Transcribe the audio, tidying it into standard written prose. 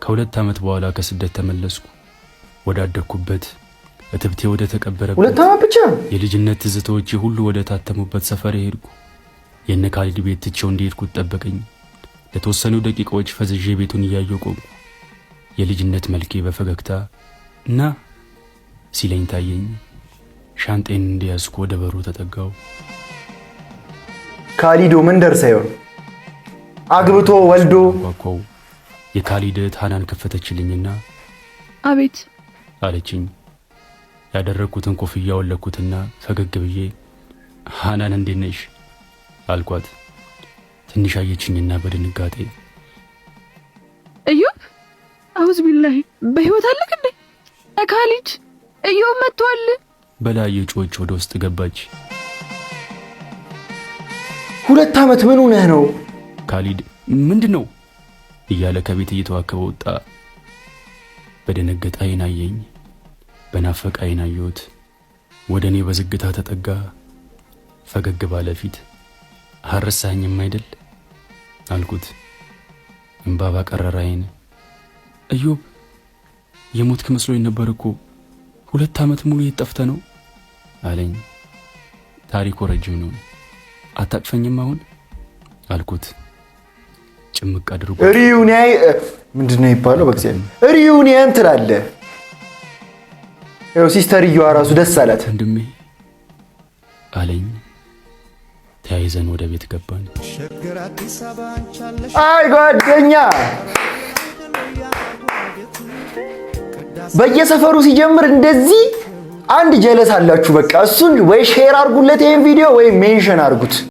ከሁለት ዓመት በኋላ ከስደት ተመለስኩ። ወዳደኩበት እትብቴ ወደ ተቀበረበት ሁለት ዓመት ብቻ የልጅነት ትዝታዎቼ ሁሉ ወደ ታተሙበት ሰፈር ሄድኩ። የነ ካሊድ ቤት ትቼው እንደሄድኩት ጠበቀኝ። ለተወሰኑ ደቂቃዎች ፈዝዤ ቤቱን እያየሁ ቆምኩ። የልጅነት መልኬ በፈገግታ እና ሲለኝ ታየኝ። ሻንጤን እንደያዝኩ ወደ በሩ ተጠጋው። ካሊዶ ምን ደርሰው አግብቶ ወልዶ ቋቋው። የካሊድ ታናን ከፈተችልኝና አቤት አለችኝ። ያደረኩትን ኮፍያ ወለኩትና ፈገግ ብዬ ሃናን እንዴት ነሽ አልኳት። ትንሽ አየችኝና በድንጋጤ እዮብ አውዝ ቢላሂ በህይወት አለክ እንዴ? ካሊድ እዮብ መጥቷል። በላይ ጮች ወደ ውስጥ ገባች። ሁለት ዓመት ምን ሆነህ ነው? ካሊድ ምንድነው እያለ ከቤት እየተዋከበ ወጣ። በደነገጠ አይን አየኝ። በናፈቀ አይን አየሁት። ወደኔ በዝግታ ተጠጋ። ፈገግ ባለ ፊት አረሳኝም አይደል አልኩት። እንባ ባቀረረ አይን እዮብ የሞትክ መስሎኝ ነበር እኮ 2 ዓመት ሙሉ የጠፍተ ነው አለኝ። ታሪኩ ረጅም ነው። አታቅፈኝም አሁን አልኩት። ጭምቅ አድርጎ ሪዩኒየን ምንድነው ይባለው? በእግዚአብሔር ሪዩኒየን ትላለህ። ሲስተርየዋ ራሱ ደስ አላት። ወንድሜ አለኝ። ተያይዘን ወደ ቤት ገባን። አይ ጓደኛ በየሰፈሩ ሲጀምር እንደዚህ አንድ ጀለስ አላችሁ። በቃ እሱን ወይ ሼር አድርጉለት ይሄን ቪዲዮ ወይ ሜንሽን አድርጉት።